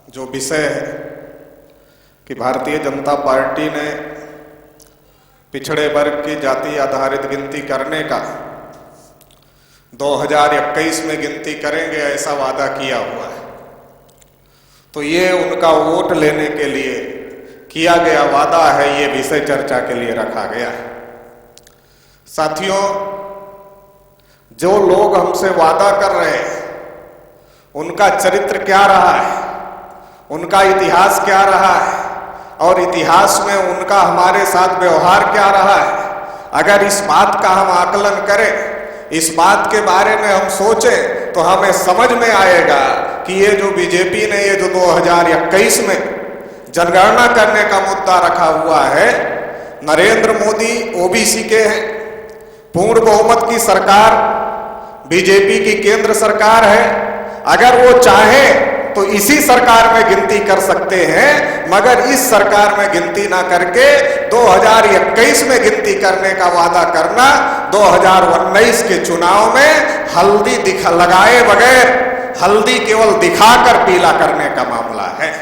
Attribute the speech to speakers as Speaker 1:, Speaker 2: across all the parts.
Speaker 1: जो विषय है कि भारतीय जनता पार्टी ने पिछड़े वर्ग की जाति आधारित गिनती करने का 2021 में गिनती करेंगे ऐसा वादा किया हुआ है, तो ये उनका वोट लेने के लिए किया गया वादा है, ये विषय चर्चा के लिए रखा गया है। साथियों, जो लोग हमसे वादा कर रहे हैं उनका चरित्र क्या रहा है, उनका इतिहास क्या रहा है और इतिहास में उनका हमारे साथ व्यवहार क्या रहा है, अगर इस बात का हम आकलन करें, इस बात के बारे में हम सोचें, तो हमें समझ में आएगा कि ये जो बीजेपी ने ये जो 2021 में जनगणना करने का मुद्दा रखा हुआ है, नरेंद्र मोदी ओबीसी के हैं, पूर्ण बहुमत की सरकार बीजेपी की केंद्र सरकार है, अगर वो चाहे तो इसी सरकार में गिनती कर सकते हैं, मगर इस सरकार में गिनती ना करके 2021 में गिनती करने का वादा करना 2019 के चुनाव में हल्दी लगाए बगैर, हल्दी केवल दिखाकर पीला करने का मामला है।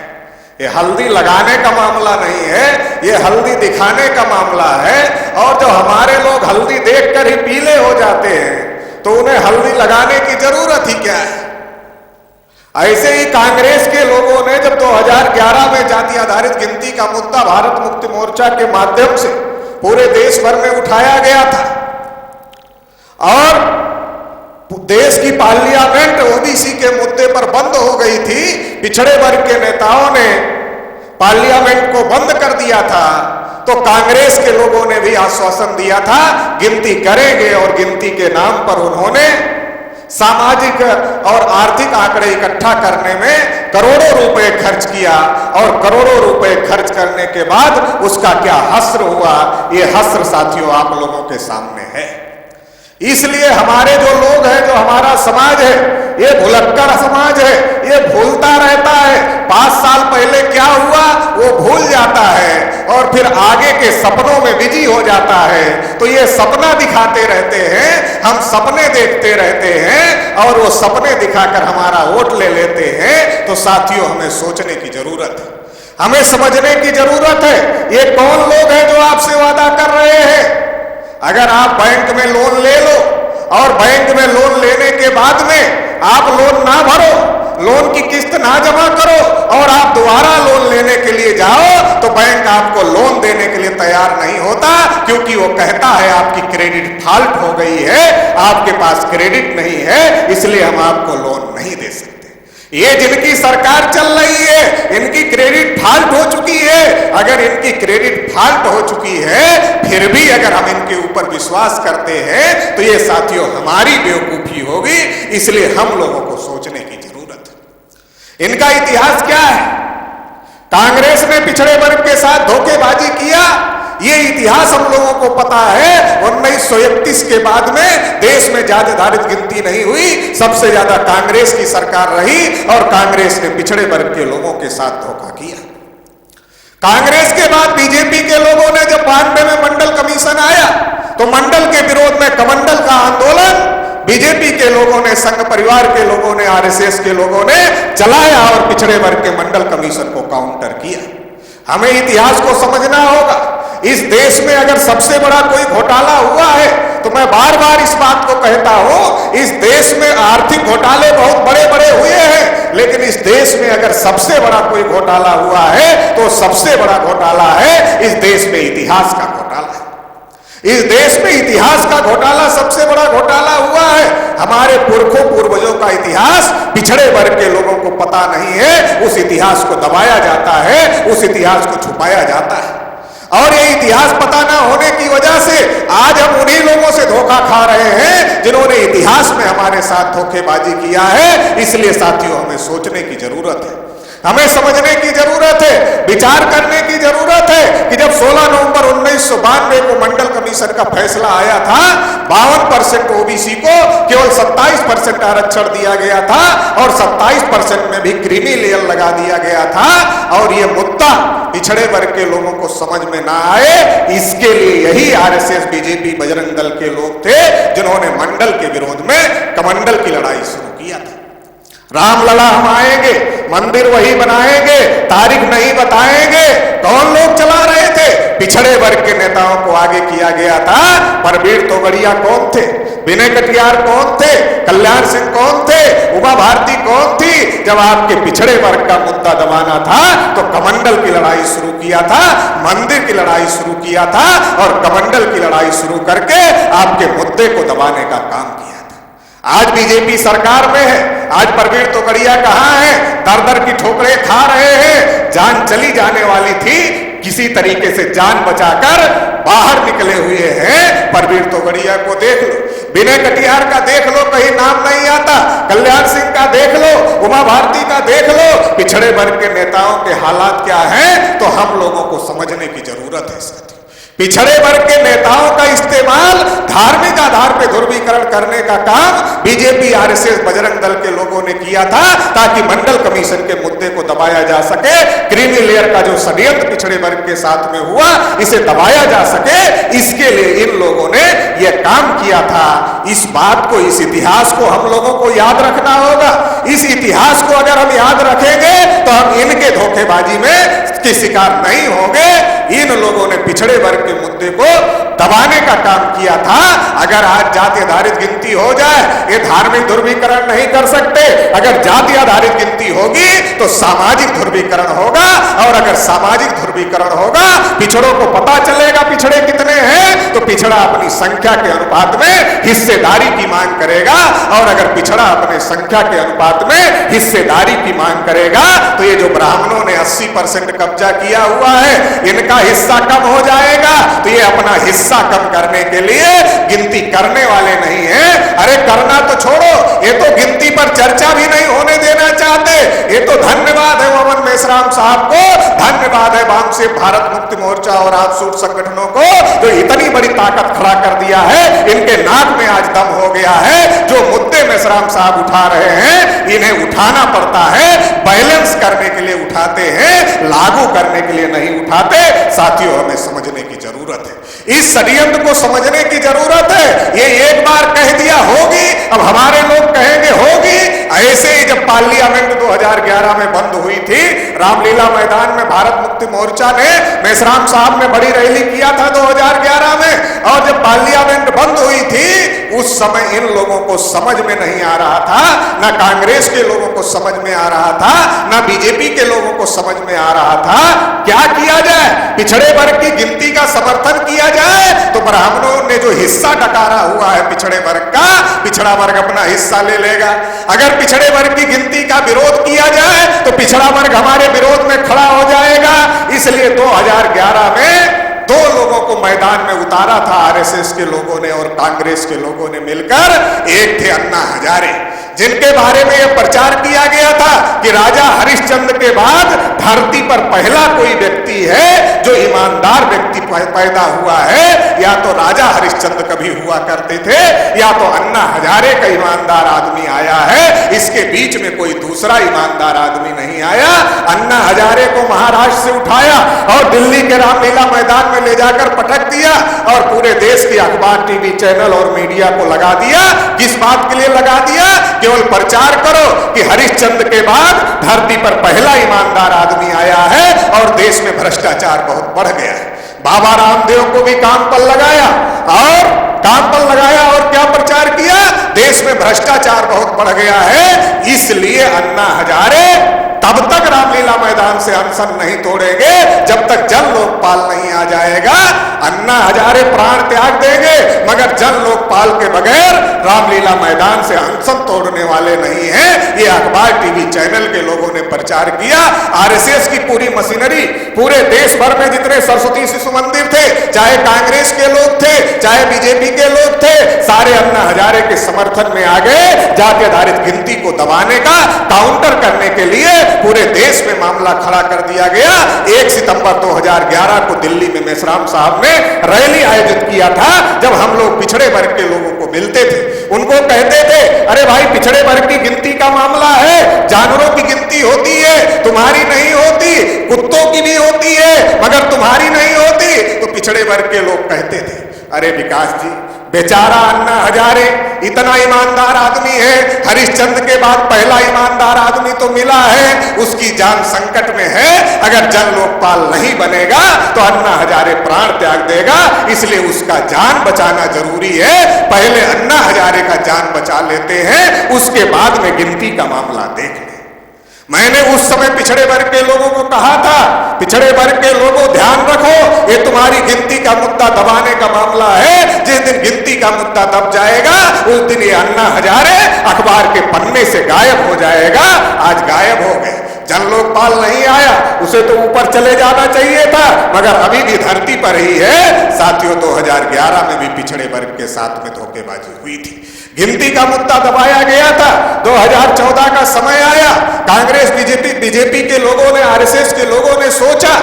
Speaker 1: ये हल्दी लगाने का मामला नहीं है, ये हल्दी दिखाने का मामला है। और जो हमारे लोग हल्दी देखकर ही पीले हो जाते हैं तो उन्हें हल्दी लगाने की जरूरत ही क्या है। ऐसे ही कांग्रेस के लोगों ने जब 2011 में जाति आधारित गिनती का मुद्दा भारत मुक्ति मोर्चा के माध्यम से पूरे देश भर में उठाया गया था और देश की पार्लियामेंट ओबीसी के मुद्दे पर बंद हो गई थी, पिछड़े वर्ग के नेताओं ने पार्लियामेंट को बंद कर दिया था, तो कांग्रेस के लोगों ने भी आश्वासन दिया था गिनती करेंगे और गिनती के नाम पर उन्होंने सामाजिक और आर्थिक आंकड़े इकट्ठा करने में करोड़ों रुपए खर्च किया और करोड़ों रुपए खर्च करने के बाद उसका क्या हस्र हुआ, ये हस्र साथियों आप लोगों के सामने है। इसलिए हमारे जो लोग हैं, जो हमारा समाज है, ये भुलक्कड़ समाज है, ये भूलता रहता है, 5 साल पहले क्या हुआ वो भूल जाता है और फिर आगे के सपनों में बिजी हो जाता है। तो ये सपना दिखाते रहते हैं, हम सपने देखते रहते हैं और वो सपने दिखाकर हमारा वोट ले लेते हैं। तो साथियों, हमें सोचने की जरूरत है, हमें समझने की जरूरत है, ये कौन लोग हैं जो आपसे वादा कर रहे हैं। अगर आप बैंक में लोन ले लो और बैंक में लोन लेने के बाद में आप लोन ना भरो, लोन की किस्त ना जमा करो और आप दोबारा लोन लेने के लिए जाओ, तो बैंक आपको लोन देने के लिए तैयार नहीं होता, क्योंकि वो कहता है आपकी क्रेडिट फॉल्ट हो गई है, आपके पास क्रेडिट नहीं है, इसलिए हम आपको लोन नहीं दे सकते। ये जिनकी सरकार चल रही है, इनकी क्रेडिट फॉल्ट हो चुकी है। अगर इनकी क्रेडिट फॉल्ट हो चुकी है फिर भी अगर हम इनके ऊपर विश्वास करते हैं तो ये साथियों हमारी बेवकूफी होगी। इसलिए हम लोगों को सोचने की जरूरत है। इनका इतिहास क्या है? कांग्रेस ने पिछड़े वर्ग के साथ धोखेबाजी किया, ये इतिहास हम लोगों को पता है। 1931 के बाद में देश में जाति आधारित गिनती नहीं हुई, सबसे ज्यादा कांग्रेस की सरकार रही और कांग्रेस ने पिछड़े वर्ग के लोगों के साथ धोखा किया। कांग्रेस के बाद बीजेपी के लोगों ने जब 92 में मंडल कमीशन आया तो मंडल के विरोध में कमंडल का आंदोलन बीजेपी के लोगों ने, संघ परिवार के लोगों ने, आरएसएस के लोगों ने चलाया और पिछड़े वर्ग के मंडल कमीशन को काउंटर किया। हमें इतिहास को समझना होगा। इस देश में अगर सबसे बड़ा कोई घोटाला हुआ है तो मैं बार बार इस बात को कहता हूं, इस देश में आर्थिक घोटाले बहुत बड़े बड़े हुए हैं, लेकिन इस देश में अगर सबसे बड़ा कोई घोटाला हुआ है तो सबसे बड़ा घोटाला है इस देश में इतिहास का घोटाला है। इस देश में इतिहास का घोटाला सबसे बड़ा घोटाला हुआ है। हमारे पुरखों पूर्वजों का इतिहास पिछड़े वर्ग के लोगों को पता नहीं है, उस इतिहास को दबाया जाता है, उस इतिहास को छुपाया जाता है और ये इतिहास पता ना होने की वजह से आज हम उन्हीं लोगों से धोखा खा रहे हैं जिन्होंने इतिहास में हमारे साथ धोखेबाजी किया है। इसलिए साथियों, हमें सोचने की जरूरत है, हमें समझने की जरूरत है, विचार करने की जरूरत है कि जब 16 नवंबर 1992 को मंडल कमीशन का फैसला आया था, 52% ओबीसी को केवल 27% आरक्षण दिया गया था और 27% में भी क्रीमी लेयर लगा दिया गया था और ये मुद्दा पिछड़े वर्ग के लोगों को समझ में ना आए, इसके लिए यही आरएसएस, बीजेपी, बजरंग दल के लोग थे जिन्होंने मंडल के विरोध में कमंडल की लड़ाई शुरू किया था। रामलला हम आएंगे, मंदिर वही बनाएंगे, तारीख नहीं बताएंगे। कौन लोग चला रहे थे? पिछड़े वर्ग के नेताओं को आगे किया गया था। परवीर तोगड़िया कौन थे? विनय कटियार कौन थे? कल्याण सिंह कौन थे? उमा भारती कौन थी? जब आपके पिछड़े वर्ग का मुद्दा दबाना था तो कमंडल की लड़ाई शुरू किया था, मंदिर की लड़ाई शुरू किया था और कमंडल की लड़ाई शुरू करके आपके मुद्दे को दबाने का काम किया। आज बीजेपी सरकार में है, आज परवीर तोगड़िया कहां है? दर दर की ठोकरें खा रहे हैं। जान चली जाने वाली थी, किसी तरीके से जान बचाकर बाहर निकले हुए हैं। परवीर तोगड़िया को देख लो, विनय कटियार का देख लो, कहीं नाम नहीं आता। कल्याण सिंह का देख लो, उमा भारती का देख लो। पिछड़े वर्ग के नेताओं के हालात क्या हैं तो हम लोगों को समझने की जरूरत है साथियों। पिछड़े वर्ग के नेताओं का इस्तेमाल धार्मिक आधार पर ध्रुवीकरण करने का काम बीजेपी, आरएसएस, बजरंग दल के लोगों ने किया था ताकि मंडल कमीशन के मुद्दे को दबाया जा सके। क्रीमी लेयर का जो षड्यंत्र पिछड़े वर्ग के साथ में हुआ, इसे दबाया जा सके, इसके लिए इन लोगों ने यह काम किया था। इस बात को, इस इतिहास को हम लोगों को याद रखना होगा। इस इतिहास को अगर हम याद रखेंगे तो हम इनके धोखेबाजी में के शिकार नहीं होंगे। इन लोगों ने पिछड़े वर्ग के मुद्दे को दबाने का काम किया था। अगर आज जाति आधारित गिनती हो जाए, ये धार्मिक ध्रुवीकरण नहीं कर सकते। अगर जाति आधारित गिनती होगी तो सामाजिक ध्रुवीकरण होगा, और अगर सामाजिक ध्रुवीकरण होगा, पिछड़ों को पता चलेगा पिछड़े कितने हैं, तो पिछड़ा अपनी संख्या के अनुपात में हिस्सेदारी की मांग करेगा। और अगर पिछड़ा अपने संख्या के अनुपात में हिस्सेदारी की मांग करेगा तो ये जो ब्राह्मणों ने 80% कब्जा किया हुआ है, इनका हिस्सा कम हो जाएगा। तो ये अपना हिस्सा कम करने के लिए गिनती करने वाले नहीं हैं। अरे करना तो छोड़ो, ये तो गिनती पर चर्चा भी नहीं होने देना चाहते। ये तो धन्यवाद है अमन मेश्राम साहब को, धन्यवाद है वामसे भारत मुक्ति मोर्चा और आफसूट संगठनों को, जो इतनी बड़ी ताकत खड़ा कर दिया है। इनके नाक में आज दम हो गया है। जो मुद्दे मेश्राम साहब उठा रहे हैं, इन्हें उठाना पड़ता है, बैलेंस करने के लिए उठाते हैं, लागू करने के लिए नहीं उठाते। साथियों, हमें समझने की जरूरत है, इस षड्यंत्र को समझने की जरूरत है। ये एक बार कह दिया होगी, अब हमारे लोग कहेंगे होगी। ऐसे ही जब पार्लियामेंट 2011 में बंद हुई थी, रामलीला मैदान में भारत मुक्ति मोर्चा ने, मेश्राम साहब ने बड़ी रैली किया था 2011 में, और जब पार्लियामेंट बंद हुई थी उस समय इन लोगों को समझ में नहीं आ रहा था, ना कांग्रेस के लोगों को समझ में आ रहा था, ना बीजेपी के लोगों को समझ में आ रहा था क्या किया जाए। पिछड़े वर्ग की गिनती का समर्थन किया जाए तो ब्राह्मणों ने जो हिस्सा डकारा हुआ है पिछड़े वर्ग का, पिछड़ा वर्ग अपना हिस्सा ले लेगा। अगर पिछड़े वर्ग की गिनती का विरोध किया जाए तो पिछड़ा वर्ग हमारे विरोध में खड़ा हो जाएगा। इसलिए 2011 में दो लोगों को मैदान में उतारा था आरएसएस के लोगों ने और कांग्रेस के लोगों ने मिलकर। एक थे अन्ना हजारे, जिनके बारे में यह प्रचार किया गया था कि राजा हरिश्चंद्र के बाद धरती पर पहला कोई व्यक्ति है जो ईमानदार व्यक्ति पैदा हुआ है। या तो राजा हरिश्चंद्र कभी हुआ करते थे, या तो अन्ना हजारे का ईमानदार आदमी आया है। इसके बीच में कोई दूसरा ईमानदार आदमी नहीं आया। अन्ना हजारे को महाराष्ट्र से उठाया और दिल्ली के रामलीला मैदान में ले जाकर पटक दिया और पूरे देश के अखबार, टीवी चैनल और मीडिया को लगा दिया। किस बात के लिए लगा दिया? केवल प्रचार करो कि हरिश्चंद्र के बाद धरती पर पहला ईमानदार आदमी आया है और देश में भ्रष्टाचार बहुत बढ़ गया है। बाबा रामदेव को भी काम पर लगाया और क्या प्रचार किया? देश में भ्रष्टाचार बहुत बढ़ गया है। इसलिए अन्ना हजारे तब तक रामलीला मैदान से अनशन नहीं तोड़ेंगे जब तक जन लोकपाल नहीं आ जाएगा। अन्ना हजारे प्राण त्याग देंगे मगर जन लोकपाल के बगैर रामलीला मैदान से अनशन तोड़ने वाले नहीं हैं। ये अखबार, टीवी चैनल के लोगों ने प्रचार किया। आरएसएस की पूरी मशीनरी, पूरे देश भर में जितने सरस्वती शिशु मंदिर थे, चाहे कांग्रेस के लोग थे, चाहे बीजेपी के लोग थे, सारे अन्ना हजारे के समर्थन में आ गए। जाति आधारित गिनती को दबाने का, काउंटर करने के लिए पूरे देश में मामला खड़ा कर दिया गया। 1 सितंबर 2011 को दिल्ली में मेश्राम साहब ने रैली आयोजित किया था। जब हम लोग पिछड़े वर्ग के लोगों को मिलते थे, उनको कहते थे, अरे भाई पिछड़े वर्ग की गिनती का मामला है, जानवरों की गिनती होती है, तुम्हारी नहीं होती, कुत्तों की भी होती है मगर तुम्हारी नहीं होती। तो पिछड़े वर्ग के लोग कहते थे, अरे विकास जी, बेचारा अन्ना हजारे इतना ईमानदार आदमी है, हरिश्चंद्र के बाद पहला ईमानदार आदमी तो मिला है, उसकी जान संकट में है। अगर जन लोकपाल नहीं बनेगा तो अन्ना हजारे प्राण त्याग देगा, इसलिए उसका जान बचाना जरूरी है। पहले अन्ना हजारे का जान बचा लेते हैं, उसके बाद में गिनती का मामला देख लें। मैंने उस समय पिछड़े वर्ग के लोगों को कहा था, पिछड़े वर्ग के लोगों ध्यान रखो, ये तुम्हारी गिनती का मुद्दा दबाने का मामला है। जिस दिन गिनती का मुद्दा दब जाएगा उस दिन ये अन्ना हजारे अखबार के पन्ने से गायब हो जाएगा। आज गायब हो गए, जन लोकपाल नहीं आया, उसे तो ऊपर चले जाना चाहिए था, मगर अभी भी धरती पर ही है। साथियों, 2011 में भी पिछड़े वर्ग के साथ में धोखेबाजी हुई थी, गिनती का मुद्दा दबाया गया था। 2014 का समय आया, कांग्रेस बीजेपी के लोगों ने, आरएसएस के लोगों ने सोचा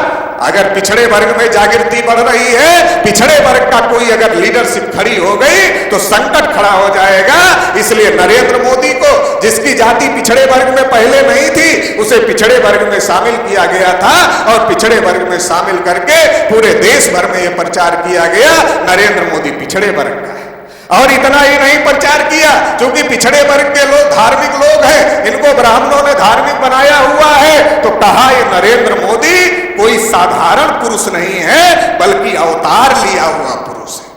Speaker 1: अगर पिछड़े वर्ग में जागृति बढ़ रही है, पिछड़े वर्ग का कोई अगर लीडरशिप खड़ी हो गई तो संकट खड़ा हो जाएगा। इसलिए नरेंद्र मोदी को, जिसकी जाति पिछड़े वर्ग में पहले नहीं थी, उसे पिछड़े वर्ग में शामिल किया गया था और पिछड़े वर्ग में शामिल करके पूरे देश भर में यह प्रचार किया गया नरेंद्र मोदी पिछड़े वर्ग का है। और इतना ही नहीं प्रचार किया, क्योंकि पिछड़े वर्ग के लोग धार्मिक लोग हैं, इनको ब्राह्मणों ने धार्मिक बनाया हुआ है, तो कहा ये नरेंद्र मोदी कोई साधारण पुरुष नहीं है, बल्कि अवतार लिया हुआ पुरुष है।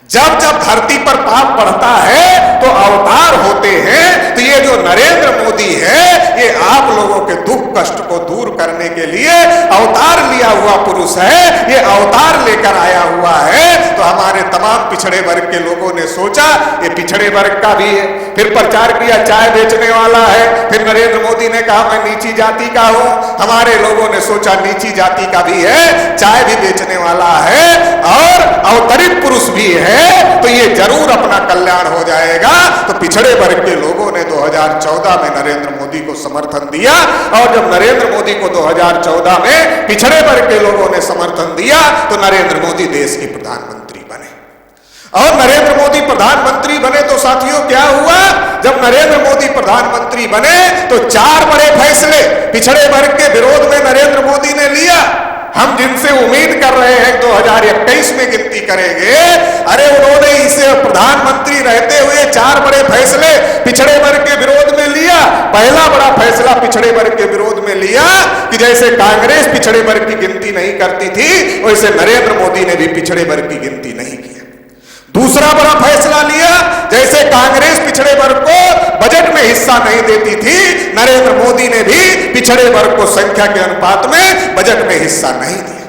Speaker 1: जब जब धरती पर पाप बढ़ता है तो अवतार होते हैं। तो ये जो नरेंद्र मोदी है, ये आप लोगों के दुख कष्ट को दूर करने के लिए अवतार लिया हुआ पुरुष है, ये अवतार लेकर आया हुआ है। तो हमारे तमाम पिछड़े वर्ग के लोगों ने सोचा ये पिछड़े वर्ग का भी है। फिर प्रचार किया चाय बेचने वाला है, फिर नरेंद्र मोदी ने कहा मैं नीची जाति का हूं। हमारे लोगों ने सोचा नीची जाति का भी है, चाय भी बेचने वाला है और अवतरित पुरुष भी है, तो ये जरूर अपना कल्याण हो जाएगा। तो पिछड़े वर्ग के लोगों ने 2014 में नरेंद्र मोदी को समर्थन दिया, और जब नरेंद्र मोदी को 2014 में पिछड़े वर्ग के लोगों ने समर्थन दिया तो नरेंद्र मोदी देश के प्रधानमंत्री बने। और नरेंद्र मोदी प्रधानमंत्री बने तो साथियों क्या हुआ, जब नरेंद्र मोदी प्रधानमंत्री बने तो 4 बड़े फैसले पिछड़े वर्ग के विरोध में नरेंद्र मोदी ने लिया। हम जिनसे उम्मीद कर रहे हैं 2021 में गिनती करेंगे, अरे उन्होंने इसे प्रधानमंत्री रहते हुए 4 बड़े फैसले पिछड़े वर्ग के विरोध में लिया। पहला बड़ा फैसला पिछड़े वर्ग के विरोध में लिया कि जैसे कांग्रेस पिछड़े वर्ग की गिनती नहीं करती थी, वैसे नरेंद्र मोदी ने भी पिछड़े वर्ग की गिनती नहीं की। दूसरा बड़ा फैसला लिया, जैसे कांग्रेस पिछड़े वर्ग को बजट में हिस्सा नहीं देती थी, नरेंद्र मोदी ने भी पिछड़े वर्ग को संख्या के अनुपात में बजट में हिस्सा नहीं दिया।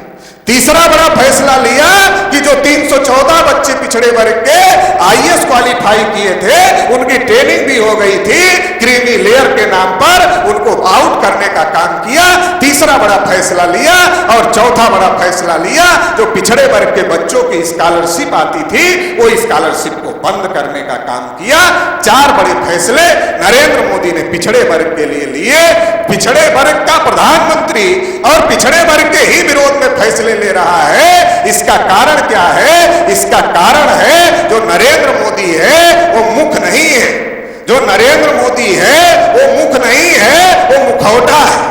Speaker 1: तीसरा बड़ा फैसला लिया कि जो 314 बच्चे पिछड़े वर्ग के आईएएस क्वालिफाई किए थे, उनकी ट्रेनिंग भी हो गई थी, क्रीमी लेयर के नाम पर उनको आउट करने का काम किया। तीसरा बड़ा फैसला लिया। और चौथा बड़ा फैसला लिया, जो पिछड़े वर्ग के बच्चों की स्कॉलरशिप आती थी, वो स्कॉलरशिप को बंद करने का काम किया। 4 बड़े फैसले नरेंद्र मोदी ने पिछड़े वर्ग के लिए लिए। पिछड़े वर्ग का प्रधानमंत्री और पिछड़े वर्ग के ही विरोध में फैसले ले रहा है। इसका कारण क्या है? इसका कारण है जो नरेंद्र मोदी है वो मुख नहीं है, जो नरेंद्र मोदी है वो मुख नहीं है, वो मुखौटा है।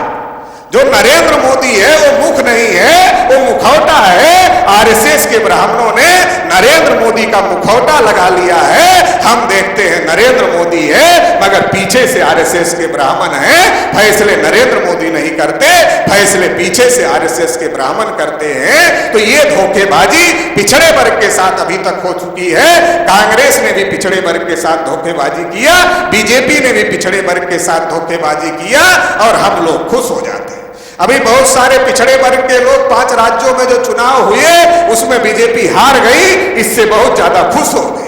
Speaker 1: जो नरेंद्र मोदी है वो मुख नहीं है, वो मुखौटा है। आरएसएस के ब्राह्मणों ने नरेंद्र मोदी का मुखौटा लगा लिया है। हम देखते हैं नरेंद्र मोदी है, मगर पीछे से आरएसएस के ब्राह्मण हैं। फैसले नरेंद्र मोदी नहीं करते, फैसले पीछे से आरएसएस के ब्राह्मण करते हैं। तो ये धोखेबाजी पिछड़े वर्ग के साथ अभी तक हो चुकी है। कांग्रेस ने भी पिछड़े वर्ग के साथ धोखेबाजी किया, बीजेपी ने भी पिछड़े वर्ग के साथ धोखेबाजी किया, और हम लोग खुश हो जाते हैं। अभी बहुत सारे पिछड़े वर्ग के लोग 5 राज्यों में जो चुनाव हुए उसमें बीजेपी हार गई, इससे बहुत ज्यादा खुश हो गए।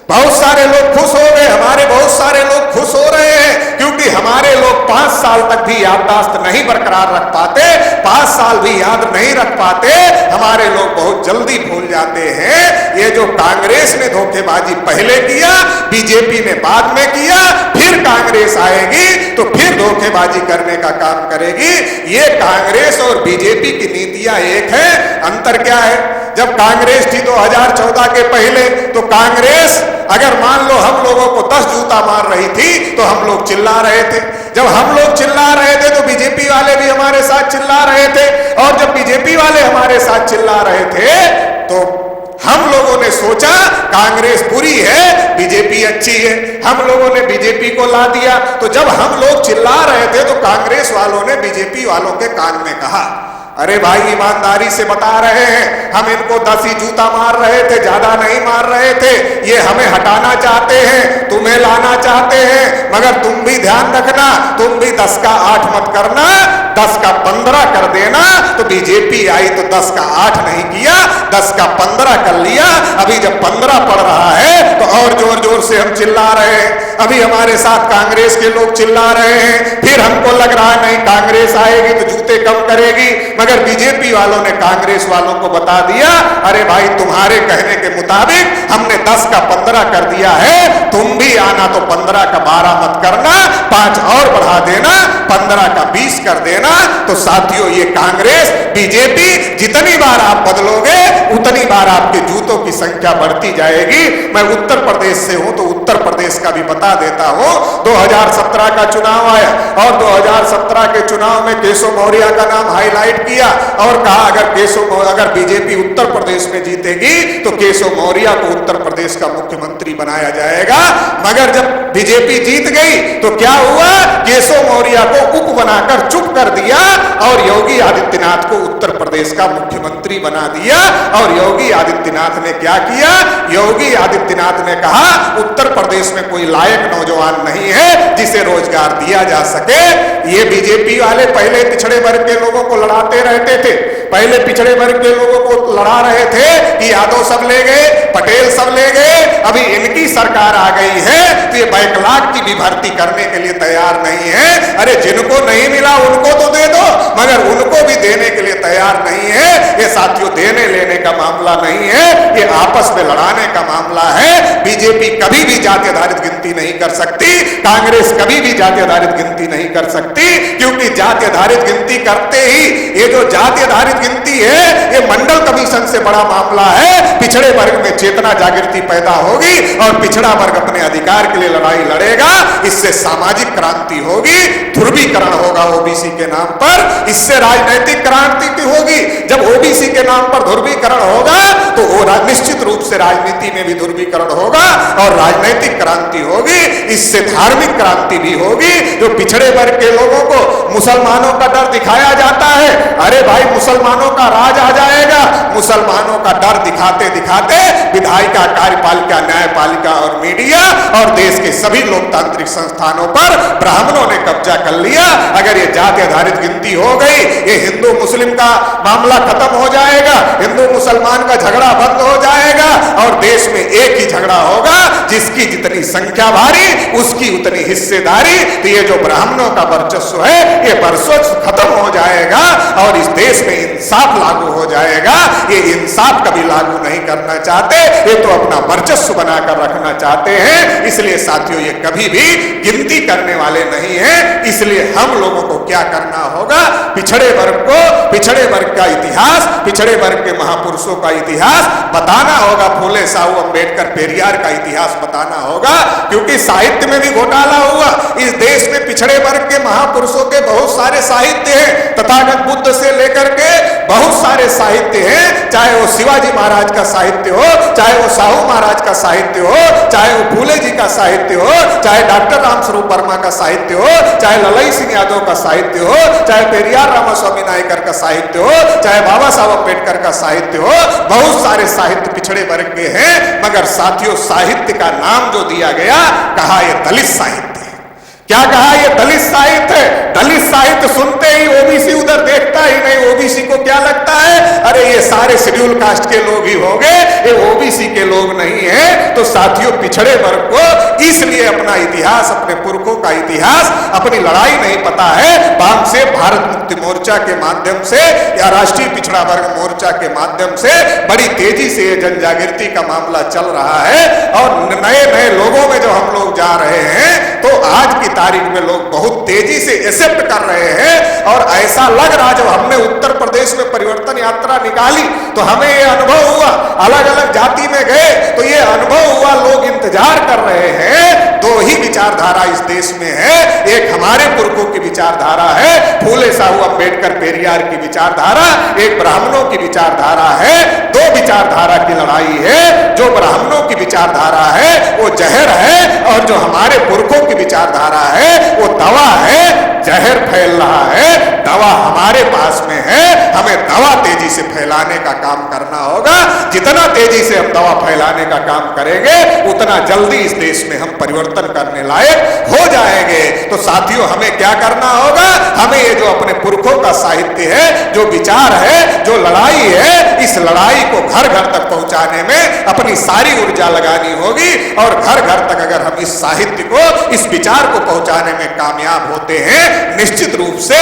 Speaker 1: बहुत सारे लोग खुश हो गए, हमारे बहुत सारे लोग खुश हो रहे हैं, क्योंकि हमारे लोग 5 साल तक भी याददाश्त नहीं बरकरार रख पाते, 5 साल भी याद नहीं रख पाते। हमारे लोग बहुत जल्दी भूल जाते हैं। ये जो कांग्रेस ने धोखेबाजी पहले किया, बीजेपी ने बाद में किया, फिर कांग्रेस आएगी तो फिर धोखेबाजी करने का काम करेगी। ये कांग्रेस और बीजेपी की नीतियां एक है। अंतर क्या है? जब कांग्रेस थी 2014 के पहले, तो कांग्रेस अगर मान लो हम लोगों को 10 जूता मार रही थी तो हम लोग चिल्ला रहे थे। जब हम लोग चिल्ला रहे थे तो बीजेपी वाले भी हमारे साथ चिल्ला रहे थे, और जब बीजेपी वाले हमारे साथ चिल्ला रहे थे तो हम लोगों ने सोचा कांग्रेस बुरी है, बीजेपी अच्छी है, हम लोगों ने बीजेपी को ला दिया। तो जब हम लोग चिल्ला रहे थे तो कांग्रेस वालों ने बीजेपी वालों के कान में कहा, अरे भाई ईमानदारी से बता रहे हैं, हम इनको 10 ही जूता मार रहे थे, ज्यादा नहीं मार रहे थे, ये हमें हटाना चाहते हैं, तुम्हें लाना चाहते हैं, मगर तुम भी ध्यान रखना, तुम भी 10 का 8 मत करना, 10 का 15 कर देना। तो बीजेपी आई तो 10 का 8 नहीं किया, 10 का 15 कर लिया। अभी जब 15 पड़ रहा है तो और जोर जोर से हम चिल्ला रहे हैं। अभी हमारे साथ कांग्रेस के लोग चिल्ला रहे हैं, फिर हमको लग रहा है नहीं कांग्रेस आएगी तो जूते कम करेगी, मगर बीजेपी वालों ने कांग्रेस वालों को बता दिया, अरे भाई तुम्हारे कहने के मुताबिक हमने 10 का 15 कर दिया है, तुम भी आना तो 15 का 12 मत करना, 5 और बढ़ा देना, 15 का 20 कर देना। तो साथियों ये कांग्रेस बीजेपी जितनी बार आप बदलोगे उतनी बार आपके जूतों की संख्या बढ़ती जाएगी। मैं उत्तर प्रदेश से हूं तो उत्तर प्रदेश का भी बता देता हूं। 2017 का चुनाव आया और 2017 के चुनाव में केशव मौर्य का नाम हाईलाइट किया और कहा अगर बीजेपी उत्तर प्रदेश में जीतेगी तो केशव मौर्य को उत्तर प्रदेश का मुख्यमंत्री बनाया जाएगा। मगर जब बीजेपी जीत गई तो क्या हुआ, केशव मौर्य को उप बनाकर चुप कर दिया और योगी आदित्यनाथ को उत्तर प्रदेश का मुख्यमंत्री बना दिया। और योगी आदित्यनाथ ने क्या किया, योगी आदित्यनाथ ने कहा उत्तर प्रदेश में कोई लायक नौजवान नहीं है जिसे रोजगार दिया जा सके। ये बीजेपी वाले पहले पिछड़े वर्ग के लोगों को लड़ाते रहते थे, पहले पिछड़े वर्ग के लोगों को लड़ा रहे थे कि यादव सब ले गए, पटेल सब ले गए, अभी इनकी सरकार आ गई है तो ये बैकलॉग की भी भर्ती करने के लिए तैयार नहीं है। अरे जिनको नहीं मिला उनको तो दे दो, मगर उनको भी देने के लिए तैयार नहीं है। ये साथियों देने लेने का मामला नहीं है, ये आपस में लड़ाने का मामला है। बीजेपी कभी भी जाति आधारित गिनती नहीं कर सकती, कांग्रेस कभी भी जाति आधारित गिनती नहीं कर सकती, क्योंकि जाति आधारित गिनती करते ही ये जो जाति आधारित गिनती है ये मंडल कमीशन से बड़ा मामला है। पिछड़े वर्ग में चेतना जागृति पैदा होगी और पिछड़ा वर्ग अपने अधिकार के लिए लड़ाई लड़ेगा, इससे सामाजिक क्रांति होगी, ध्रुवीकरण होगा ओबीसी के नाम पर, इससे राजनीतिक क्रांति होगी। जब ओबीसी के नाम पर ध्रुवीकरण होगा तो निश्चित रूप से राजनीति में भी ध्रुवीकरण होगा और राजनीतिक क्रांति होगी, इससे धार्मिक क्रांति भी होगी। जो पिछड़े वर्ग के लोगों को मुसलमानों का डर दिखाया जाता है, अरे भाई मुसलमानों का राज आ जाएगा। मुसलमानों का डर दिखाते दिखाते विधायिका, कार्यपालिका, न्यायपालिका और मीडिया और देश के सभी लोकतांत्रिक संस्थानों पर ब्राह्मणों ने कब्जा कर लिया। अगर ये जाति आधारित गिनती हो गई, ये हिंदू मुस्लिम का मामला खत्म हो जाएगा, हिंदू मुसलमान का झगड़ा बंद हो जाएगा और देश में एक ही झगड़ा होगा, जिसकी जितनी संख्या भारी उसकी उतनी हिस्सेदारी। तो ये जो ब्राह्मणों का वर्चस्व है ये वर्चस्व खत्म हो जाएगा और इस देश में इंसाफ लागू हो जाएगा। ये इंसाफ कभी लागू नहीं करना चाहते, ये तो अपना वर्चस्व बनाकर रखना चाहते हैं। इसलिए साथियों ये कभी भी गिनती करने वाले नहीं हैं। इसलिए हम लोगों को क्या करना होगा, पिछड़े वर्ग को, पिछड़े वर्ग का इतिहास, पिछड़े वर्ग के महापुरुषों का इतिहास बताना होगा। फूले साहू अंबेडकर पेरियार का इतिहास बताना होगा, क्योंकि साहित्य में भी घोटाला हुआ। इस देश में पिछड़े वर्ग के महापुरुषों के बहुत सारे साहित्य हैं, तथागत बुद्ध से लेकर के बहुत सारे साहित्य हैं, चाहे वो शिवाजी महाराज का साहित्य हो, चाहे वो साहू महाराज का साहित्य हो, चाहे वो फूले जी का साहित्य हो, चाहे डॉक्टर रामस्वरूप वर्मा का साहित्य हो, चाहे ललई सिंह यादव का साहित्य हो, चाहे पेरियार रामास्वामी नायकर का साहित्य हो, चाहे बाबा साहब अम्बेडकर का साहित्य हो। बहुत सारे साहित्य पिछड़े वर्ग के हैं, मगर साथियों साहित्य का नाम जो दिया गया, कहा यह दलित साहित्य। क्या कहा, ये दलित साहित्य है। दलित साहित्य सुनते ही ओबीसी उधर देखता ही नहीं। ओबीसी को क्या लगता है, अरे ये सारे शेड्यूल कास्ट के लोग ही होंगे, ये ओबीसी के लोग नहीं है। तो साथियों पिछड़े वर्ग को इसलिए अपना इतिहास, अपने पुरखों का इतिहास, अपनी लड़ाई नहीं पता है। बाम से भारत मुक्ति मोर्चा के माध्यम से या राष्ट्रीय पिछड़ा वर्ग मोर्चा के माध्यम से बड़ी तेजी से ये जन जागृति का मामला चल रहा है और नए नए लोगों में जो हम लोग जा रहे हैं, तो आज की तारीख में लोग बहुत तेजी से एक्सेप्ट कर रहे हैं। और ऐसा लग रहा, जब हमने उत्तर प्रदेश देश में परिवर्तन यात्रा निकाली तो हमें ये अनुभव हुआ, अलग अलग जाति में गए तो ये अनुभव हुआ, लोग इंतजार कर रहे हैं। दो ही विचारधारा इस देश में है, एक हमारे पुरखों की विचारधारा है, फूले साहू अंबेडकर पेरियार की विचारधारा, एक ब्राह्मणों की विचारधारा है। दो विचारधारा की लड़ाई है। जो ब्राह्मणों की विचारधारा है वो जहर है, और जो हमारे पुरखों की विचारधारा है वो दवा है। जहर फैल रहा है, दवा हमारे पास में है, हमें दवा तेजी से फैलाने का काम करना होगा। जितना तेजी से हम दवा फैलाने का काम करेंगे उतना जल्दी इस देश में हम परिवर्तन करने लायक हो जाएंगे। तो साथियों, हमें क्या करना होगा? हमें ये जो अपने पुरखों का साहित्य है, जो विचार है, जो लड़ाई है, इस लड़ाई को घर घर तक पहुंचाने में अपनी सारी ऊर्जा लगानी होगी। और घर घर तक अगर हम इस साहित्य को, इस विचार को पहुंचाने में कामयाब होते हैं, निश्चित रूप से